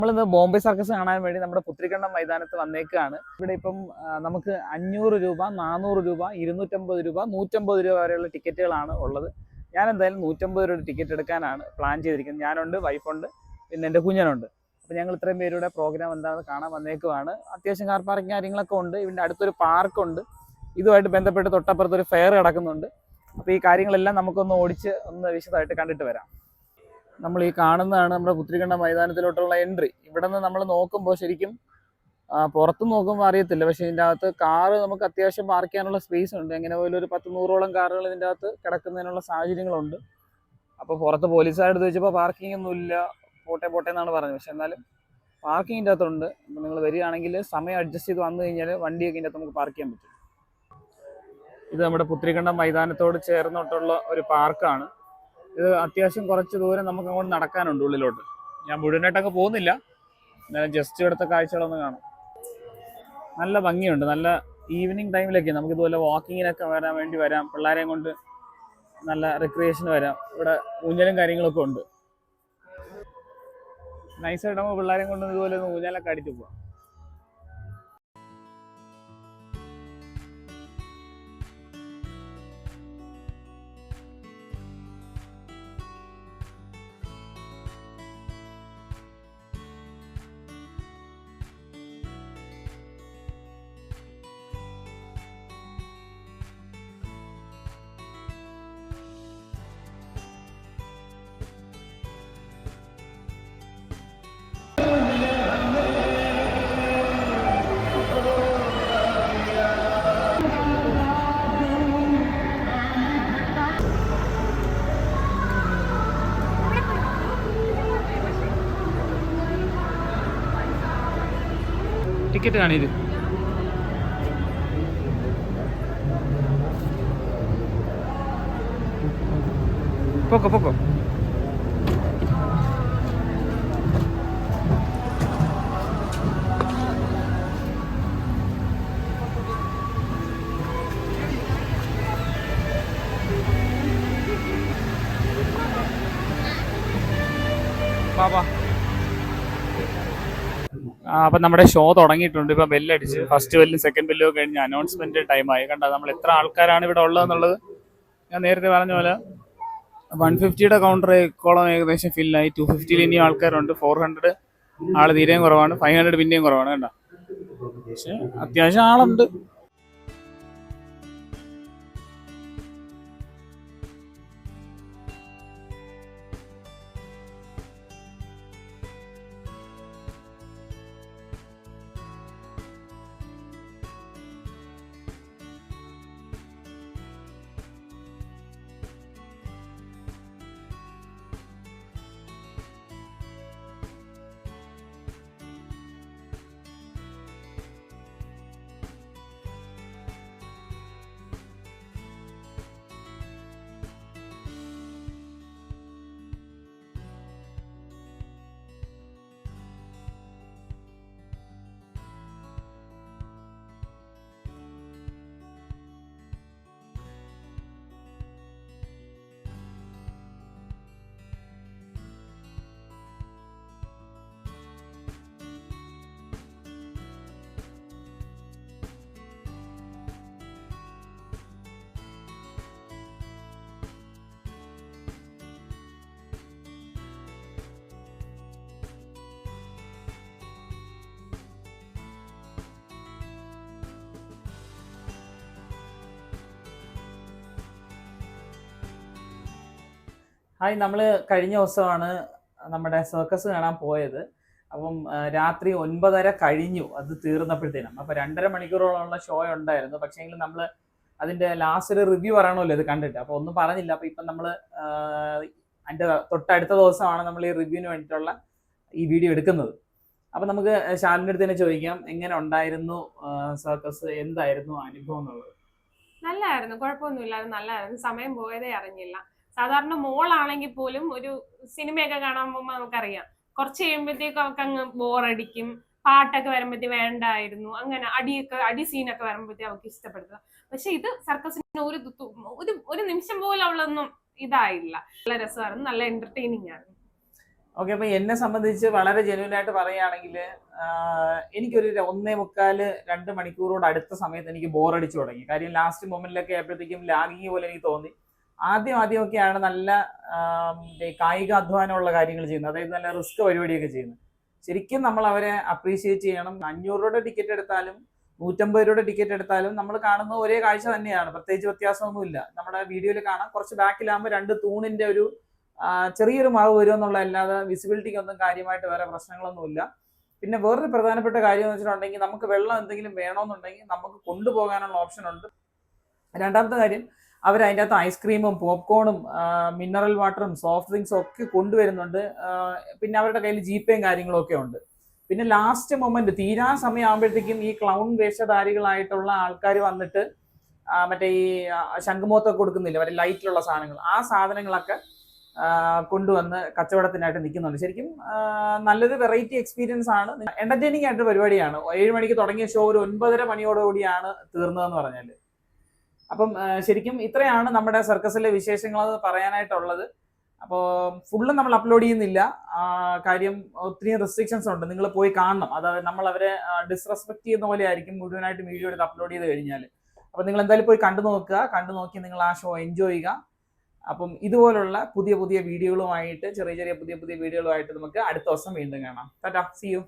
നമ്മളിന്ന് ബോംബെ സർക്കസ് കാണാൻ വേണ്ടി നമ്മുടെ പുത്രിക്കണ്ടം മൈതാനത്ത് വന്നേക്കാണ്. ഇവിടെ ഇപ്പം നമുക്ക് 500 രൂപ, 400 രൂപ, 250 രൂപ, 150 രൂപ വരെയുള്ള ടിക്കറ്റുകളാണ് ഉള്ളത്. ഞാൻ എന്തായാലും 150 രൂപ ടിക്കറ്റ് എടുക്കാനാണ് പ്ലാൻ ചെയ്തിരിക്കുന്നത്. ഞാനുണ്ട്, വൈഫുണ്ട്, പിന്നെ എൻ്റെ കുഞ്ഞനുണ്ട്. അപ്പോൾ ഞങ്ങൾ ഇത്രയും പേരുടെ പ്രോഗ്രാം എന്താണെന്ന് കാണാൻ വന്നേക്കുവാണ്. അത്യാവശ്യം കാർ പാർക്കിംഗ് കാര്യങ്ങളൊക്കെ ഉണ്ട്. ഇവിടെ അടുത്തൊരു പാർക്കുണ്ട്. ഇതുമായിട്ട് ബന്ധപ്പെട്ട് തൊട്ടപ്പുറത്തൊരു ഫെയർ കിടക്കുന്നുണ്ട്. അപ്പോൾ ഈ കാര്യങ്ങളെല്ലാം നമുക്കൊന്ന് ഓടിച്ച് ഒന്ന് വിശദമായിട്ട് കണ്ടിട്ട് വരാം. നമ്മൾ ഈ കാണുന്നതാണ് നമ്മുടെ പുത്രിക്കണ്ടം മൈതാനത്തിലോട്ടുള്ള എൻട്രി. ഇവിടെ നിന്ന് നമ്മൾ നോക്കുമ്പോൾ ശരിക്കും പുറത്ത് നോക്കുമ്പോൾ അറിയത്തില്ല, പക്ഷേ ഇതിൻ്റെ അകത്ത് കാറ് നമുക്ക് അത്യാവശ്യം പാർക്ക് ചെയ്യാനുള്ള സ്പേസ് ഉണ്ട്. എങ്ങനെ പോലും ഒരു 100-100ഓളം കാറുകൾ ഇതിൻ്റെ അകത്ത് കിടക്കുന്നതിനുള്ള സാഹചര്യങ്ങളുണ്ട്. അപ്പോൾ പുറത്ത് പോലീസുകാരെടുത്ത് വെച്ചപ്പോൾ പാർക്കിംഗ് ഒന്നുമില്ല, പോട്ടെ എന്നാണ് പറഞ്ഞത്. പക്ഷെ എന്നാലും പാർക്കിങ്ങിൻ്റെ അകത്തുണ്ട്. അപ്പോൾ നിങ്ങൾ വരികയാണെങ്കിൽ സമയം അഡ്ജസ്റ്റ് ചെയ്ത് വന്നു കഴിഞ്ഞാൽ വണ്ടിയൊക്കെ ഇതിൻ്റെ അകത്ത് നമുക്ക് പാർക്ക് ചെയ്യാൻ പറ്റും. ഇത് നമ്മുടെ പുത്രിക്കണ്ടം മൈതാനത്തോട് ചേർന്നിട്ടുള്ള ഒരു പാർക്കാണ്. ഇത് അത്യാവശ്യം കുറച്ച് ദൂരം നമുക്ക് അങ്ങോട്ട് നടക്കാനുണ്ട് ഉള്ളിലോട്ട്. ഞാൻ മുഴുവനായിട്ടൊക്കെ പോകുന്നില്ല, എന്നാലും ജസ്റ്റ് ഇവിടുത്തെ കാഴ്ചകളൊന്ന് കാണാം. നല്ല ഭംഗിയുണ്ട്. നല്ല ഈവനിങ് ടൈമിലൊക്കെ നമുക്ക് ഇതുപോലെ വാക്കിങ്ങിനൊക്കെ വരാം. പിള്ളേരെയും കൊണ്ട് നല്ല റിക്രിയേഷന് വരാം. ഇവിടെ ഊഞ്ഞലും കാര്യങ്ങളൊക്കെ ഉണ്ട്. നൈസായിട്ട് നമുക്ക് പിള്ളേരെയും കൊണ്ട് ഇതുപോലെ ഒന്ന് ഊഞ്ഞലൊക്കെ അടിച്ചു പോവാം. ടിക്കറ്റ് കാണിത് പൊക്കോ ബാബാ. അപ്പം നമ്മുടെ ഷോ തുടങ്ങിയിട്ടുണ്ട്. ഇപ്പം ബെല്ലടിച്ച് ഫസ്റ്റ് ബെല്ലും സെക്കൻഡ് ബെല്ലും ഒക്കെ കഴിഞ്ഞ് അനൗൺസ്മെന്റ് ടൈമായി. കണ്ട നമ്മൾ എത്ര ആൾക്കാരാണ് ഇവിടെ ഉള്ളതെന്നുള്ളത് ഞാൻ നേരത്തെ പറഞ്ഞ പോലെ 150യുടെ കൗണ്ടർ ഇക്കോളം ഏകദേശം ഫില്ലായി. 250ൽ ഇനിയും ആൾക്കാരുണ്ട്. 400 ആള് തീരെയും കുറവാണ്. 500 പിന്നെയും കുറവാണ്. കണ്ട, പക്ഷെ അത്യാവശ്യം ആളുണ്ട്. ഹായ്, നമ്മൾ കഴിഞ്ഞ ദിവസമാണ് നമ്മുടെ സർക്കസ് കാണാൻ പോയത്. അപ്പം രാത്രി 9:30 കഴിഞ്ഞു അത് തീർന്നപ്പോഴത്തേനും. അപ്പം 2.5 മണിക്കൂറോളമുള്ള ഷോ ഉണ്ടായിരുന്നു. പക്ഷേങ്കിൽ നമ്മൾ അതിൻ്റെ ലാസ്റ്റ് ഒരു റിവ്യൂ പറയണമല്ലോ ഇത് കണ്ടിട്ട്. അപ്പോൾ ഒന്നും പറഞ്ഞില്ല. അപ്പോൾ ഇപ്പം നമ്മൾ അതിൻ്റെ തൊട്ടടുത്ത ദിവസമാണ് നമ്മൾ ഈ റിവ്യൂവിന് വേണ്ടിയിട്ടുള്ള ഈ വീഡിയോ എടുക്കുന്നത്. അപ്പം നമുക്ക് ശാലിൻ്റെ അടുത്ത് തന്നെ ചോദിക്കാം, എങ്ങനെ ഉണ്ടായിരുന്നു സർക്കസ്, എന്തായിരുന്നു അനുഭവം എന്നുള്ളത്. നല്ലായിരുന്നു, കുഴപ്പമൊന്നുമില്ലായിരുന്നു, നല്ലായിരുന്നു. സമയം പോയതേ അറിഞ്ഞില്ല. സാധാരണ മോളാണെങ്കിൽ പോലും ഒരു സിനിമയൊക്കെ കാണാൻ പോകുമ്പോൾ നമുക്കറിയാം കുറച്ച് കഴിയുമ്പോഴത്തേക്ക് അവർക്ക് അങ്ങ് ബോറടിക്കും. പാട്ടൊക്കെ വരുമ്പോഴത്തേക്ക് വേണ്ടായിരുന്നു, അങ്ങനെ അടി സീനൊക്കെ വരുമ്പോഴത്തേക്ക് അവർക്ക് ഇഷ്ടപ്പെടുക. പക്ഷെ ഇത് സർക്കസിന് ഒരു നിമിഷം പോലും അവളൊന്നും ഇതായില്ല. നല്ല രസമായിരുന്നു, നല്ല എന്റർടൈനിങ് ആണ്. ഓക്കെ, അപ്പൊ എന്നെ സംബന്ധിച്ച് വളരെ ജെന്യൂൻ ആയിട്ട് പറയുകയാണെങ്കിൽ എനിക്കൊരു 1.25-2 മണിക്കൂറോട് അടുത്ത സമയത്ത് എനിക്ക് ബോറടിച്ചു തുടങ്ങി. കാര്യം ലാസ്റ്റ് മൊമെന്റിലൊക്കെ ആയപ്പോഴത്തേക്കും ലാഗിങ് പോലെ എനിക്ക് തോന്നി. ആദ്യമൊക്കെയാണ് നല്ല കായിക അധ്വാനമുള്ള കാര്യങ്ങൾ ചെയ്യുന്നത്, അതായത് നല്ല റിസ്ക് പരിപാടിയൊക്കെ ചെയ്യുന്നത്. ശരിക്കും നമ്മൾ അവരെ അപ്രീഷിയേറ്റ് ചെയ്യണം. 500 രൂപയുടെ ടിക്കറ്റ് എടുത്താലും 150 രൂപയുടെ ടിക്കറ്റ് എടുത്താലും നമ്മൾ കാണുന്നത് ഒരേ കാഴ്ച തന്നെയാണ്, പ്രത്യേകിച്ച് വ്യത്യാസമൊന്നുമില്ല. നമ്മുടെ വീഡിയോയിൽ കാണാം, കുറച്ച് ബാക്കിലാകുമ്പോൾ 2 തൂണിന്റെ ഒരു ചെറിയൊരു മറവ് വരും എന്നുള്ളതല്ലാതെ വിസിബിലിറ്റിക്ക് ഒന്നും കാര്യമായിട്ട് വേറെ പ്രശ്നങ്ങളൊന്നുമില്ല. പിന്നെ വേറൊരു പ്രധാനപ്പെട്ട കാര്യം എന്ന് വെച്ചിട്ടുണ്ടെങ്കിൽ നമുക്ക് വെള്ളം എന്തെങ്കിലും വേണമെന്നുണ്ടെങ്കിൽ നമുക്ക് കൊണ്ടുപോകാനുള്ള ഓപ്ഷൻ ഉണ്ട്. രണ്ടാമത്തെ കാര്യം, അവർ അതിൻ്റെ അകത്ത് ഐസ്ക്രീമും പോപ്കോണും മിനറൽ വാട്ടറും സോഫ്റ്റ് ഡ്രിങ്ക്സും ഒക്കെ കൊണ്ടുവരുന്നുണ്ട്. പിന്നെ അവരുടെ കയ്യിൽ ജിപേയും കാര്യങ്ങളും ഒക്കെ ഉണ്ട്. പിന്നെ ലാസ്റ്റ് മൊമെന്റ് തീരാൻ സമയം ആകുമ്പോഴത്തേക്കും ഈ ക്ലൗൺ വേഷധാരികളായിട്ടുള്ള ആൾക്കാർ വന്നിട്ട് മറ്റേ ഈ ശംഖുമുഖത്തൊക്കെ കൊടുക്കുന്നില്ല, മറ്റേ ലൈറ്റിലുള്ള സാധനങ്ങൾ, ആ സാധനങ്ങളൊക്കെ കൊണ്ടുവന്ന് കച്ചവടത്തിനായിട്ട് നിൽക്കുന്നുണ്ട്. ശരിക്കും നല്ലൊരു വെറൈറ്റി എക്സ്പീരിയൻസ് ആണ്, എന്റർടൈനിങ് ആയിട്ട് പരിപാടിയാണ്. 7 മണിക്ക് തുടങ്ങിയ ഷോ ഒരു 9:30 മണിയോടുകൂടിയാണ് തീർന്നതെന്ന് പറഞ്ഞാൽ. അപ്പം ശരിക്കും ഇത്രയാണ് നമ്മുടെ സർക്കസിലെ വിശേഷങ്ങൾ പറയാനായിട്ടുള്ളത്. അപ്പോൾ ഫുള്ളും നമ്മൾ അപ്ലോഡ് ചെയ്യുന്നില്ല, കാര്യം ഒത്തിരി റെസ്ട്രിക്ഷൻസ് ഉണ്ട്. നിങ്ങൾ പോയി കാണണം, അതായത് നമ്മൾ അവരെ ഡിസ്റെസ്പെക്ട് ചെയ്യുന്ന പോലെ ആയിരിക്കും മുഴുവനായിട്ട് വീഡിയോ എടുത്ത് അപ്ലോഡ് ചെയ്ത് കഴിഞ്ഞാൽ. അപ്പോൾ നിങ്ങൾ എന്തായാലും പോയി കണ്ടു നോക്കുക, കണ്ടു നോക്കി നിങ്ങൾ ആ ഷോ എൻജോയ് ചെയ്യുക. അപ്പം ഇതുപോലുള്ള പുതിയ പുതിയ വീഡിയോകളുമായിട്ട്, ചെറിയ ചെറിയ പുതിയ പുതിയ വീഡിയോകളുമായിട്ട് നമുക്ക് അടുത്ത ദിവസം വീണ്ടും കാണാം. Tata, see U.